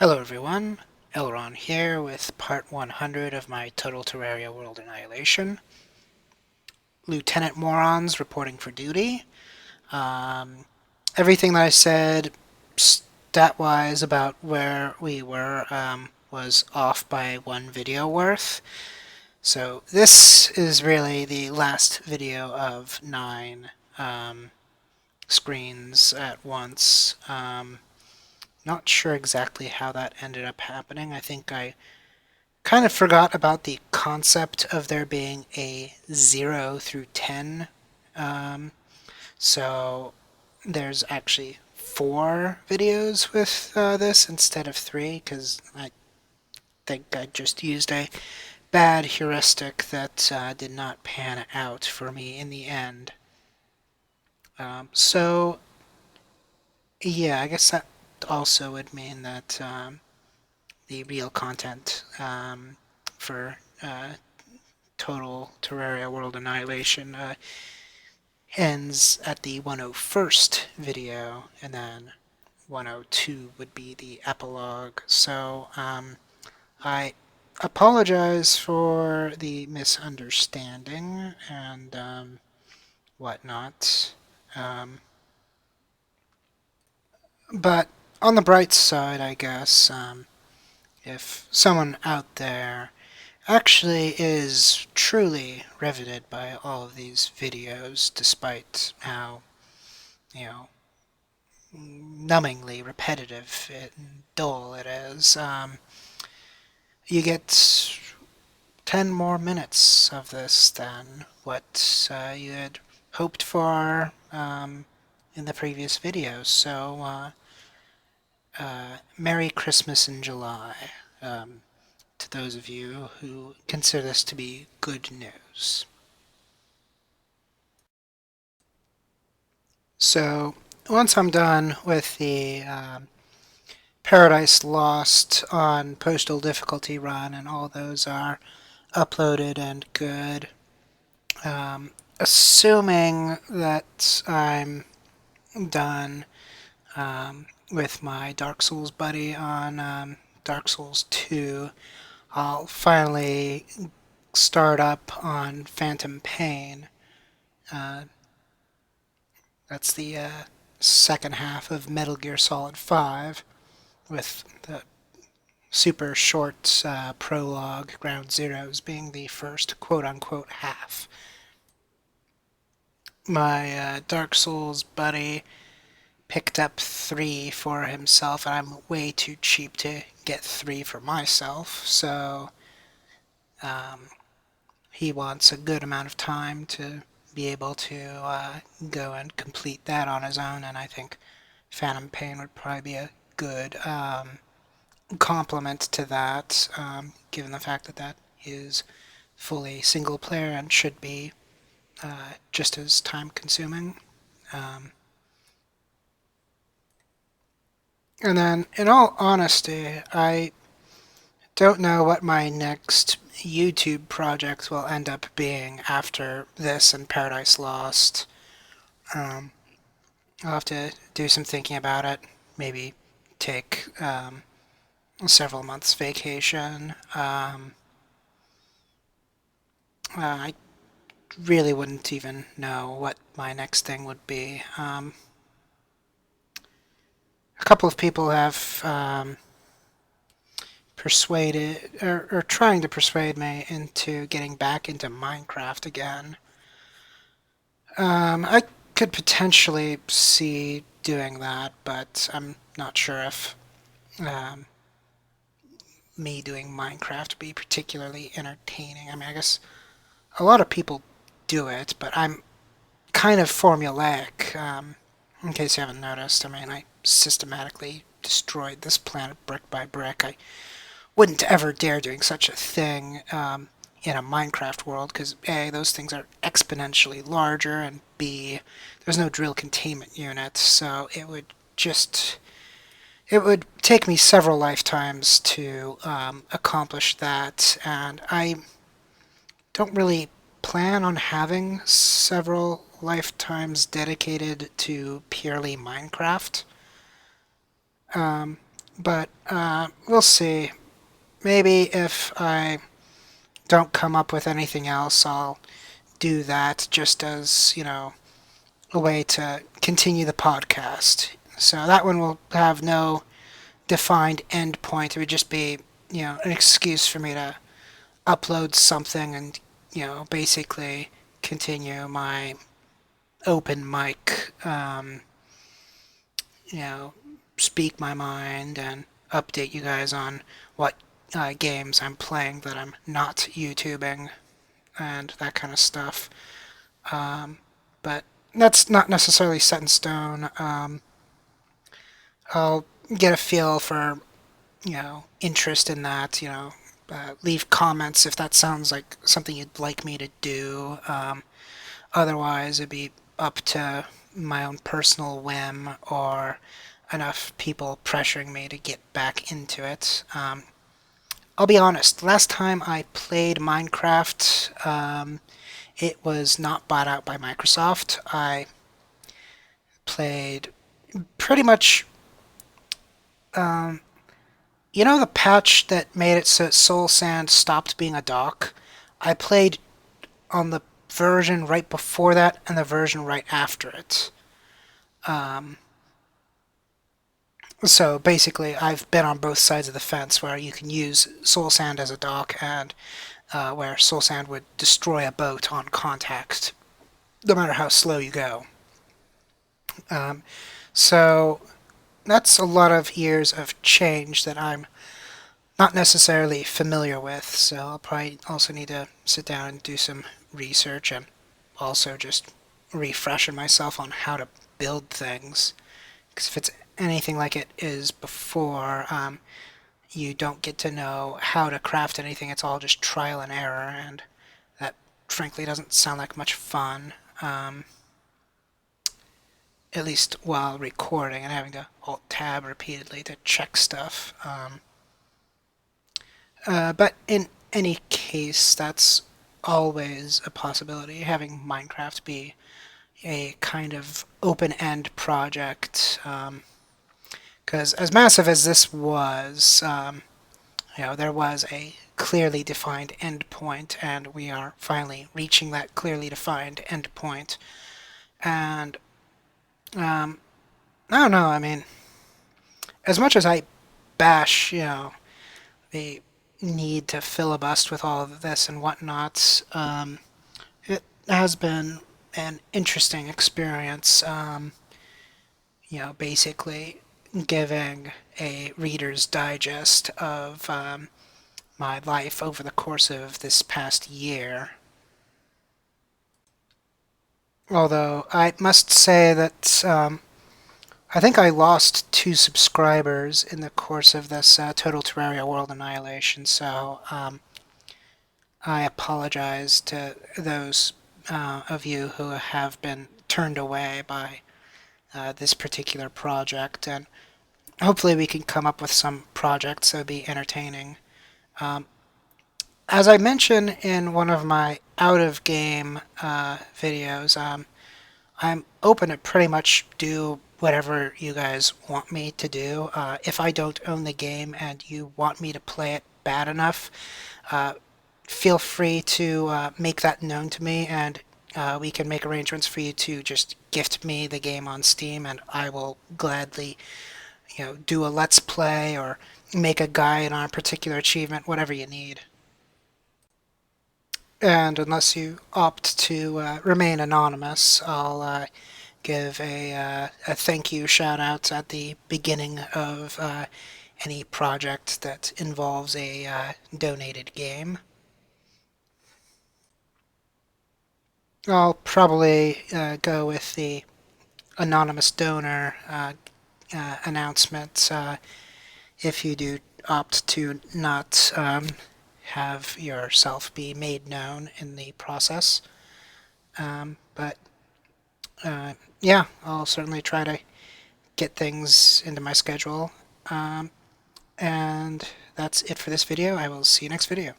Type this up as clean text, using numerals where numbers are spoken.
Hello everyone, LRon here with part 100 of my Total Terraria World Annihilation. Lieutenant Morons reporting for duty. Um, Everything that I said stat-wise about where we were was off by one video worth. So this is really the last video of 9 screens at once. Not sure exactly how that ended up happening. I think I kind of forgot about the concept of there being a 0 through 10. Um, so there's actually 4 videos with this instead of 3 because I think I just used a bad heuristic that did not pan out for me in the end. So yeah, I guess that also would mean that the real content for Total Terraria World Annihilation ends at the 101st video, and then 102 would be the epilogue. So I apologize for the misunderstanding and whatnot. Um, but on the bright side, I guess, if someone out there actually is truly riveted by all of these videos, despite how, you know, numbingly repetitive and dull it is. You get 10 more minutes of this than what you had hoped for in the previous videos. So, Merry Christmas in July to those of you who consider this to be good news. So, once I'm done with the Paradise Lost on Postal Difficulty Run, and all those are uploaded and good. Assuming that I'm done with my Dark Souls buddy on Dark Souls 2, I'll finally start up on Phantom Pain. Uh, that's the second half of Metal Gear Solid 5, with the super short prologue, Ground Zeroes, being the first quote-unquote half. My Dark Souls buddy picked up 3 for himself, and I'm way too cheap to get 3 for myself, so he wants a good amount of time to be able to go and complete that on his own, and I think Phantom Pain would probably be a good complement to that, given the fact that that is fully single player and should be just as time consuming. Um, and then, in all honesty, I don't know what my next YouTube project will end up being after this and Paradise Lost. Um, I'll have to do some thinking about it. Maybe take several months vacation. I really wouldn't even know what my next thing would be. A couple of people have persuaded or trying to persuade me into getting back into Minecraft again. I could potentially see doing that, but I'm not sure if um, me doing Minecraft would be particularly entertaining. I mean, I guess a lot of people do it, but I'm kind of formulaic. In case you haven't noticed, I mean, I systematically destroyed this planet brick by brick. I wouldn't ever dare doing such a thing in a Minecraft world because A, those things are exponentially larger, and B, there's no drill containment unit, so it would take me several lifetimes to accomplish that, and I don't really plan on having several lifetimes dedicated to purely Minecraft. But we'll see. Maybe if I don't come up with anything else, I'll do that just as, a way to continue the podcast. So that one will have no defined endpoint. It would just be, an excuse for me to upload something and, basically continue my open mic, you know, speak my mind and update you guys on what games I'm playing that I'm not YouTubing and that kind of stuff. But that's not necessarily set in stone. I'll get a feel for, interest in that, leave comments if that sounds like something you'd like me to do. Otherwise, it'd be up to my own personal whim or enough people pressuring me to get back into it. I'll be honest, last time I played Minecraft, it was not bought out by Microsoft. I played pretty much, um, the patch that made it so Soul Sand stopped being a dock? I played on the version right before that and the version right after it. Um, so basically, I've been on both sides of the fence where you can use Soul Sand as a dock and where Soul Sand would destroy a boat on contact, no matter how slow you go. Um, so that's a lot of years of change that I'm not necessarily familiar with. So I'll probably also need to sit down and do some research and also just refreshing myself on how to build things. Because if it's anything like it is before, you don't get to know how to craft anything. It's all just trial and error, and that frankly doesn't sound like much fun. At least while recording and having to alt tab repeatedly to check stuff. But in any case, that's always a possibility, having Minecraft be a kind of open end project. Because as massive as this was, there was a clearly defined endpoint, and we are finally reaching that clearly defined endpoint. And I don't know. I mean, as much as I bash, the need to filibust with all of this and whatnot, it has been an interesting experience. Basically giving a reader's digest of my life over the course of this past year. Although I must say that I think I lost 2 subscribers in the course of this Total Terraria World Annihilation, so I apologize to those of you who have been turned away by this particular project, and hopefully we can come up with some projects that will be entertaining. Um, as I mentioned in one of my out-of-game videos, I'm open to pretty much do whatever you guys want me to do. If I don't own the game and you want me to play it bad enough, uh, feel free to make that known to me, and we can make arrangements for you to just gift me the game on Steam, and I will gladly, do a let's play or make a guide on a particular achievement, whatever you need. And unless you opt to remain anonymous, I'll give a thank you shout out at the beginning of any project that involves a donated game. I'll probably go with the anonymous donor announcement if you do opt to not have yourself be made known in the process. But yeah, I'll certainly try to get things into my schedule. And that's it for this video. I will see you next video.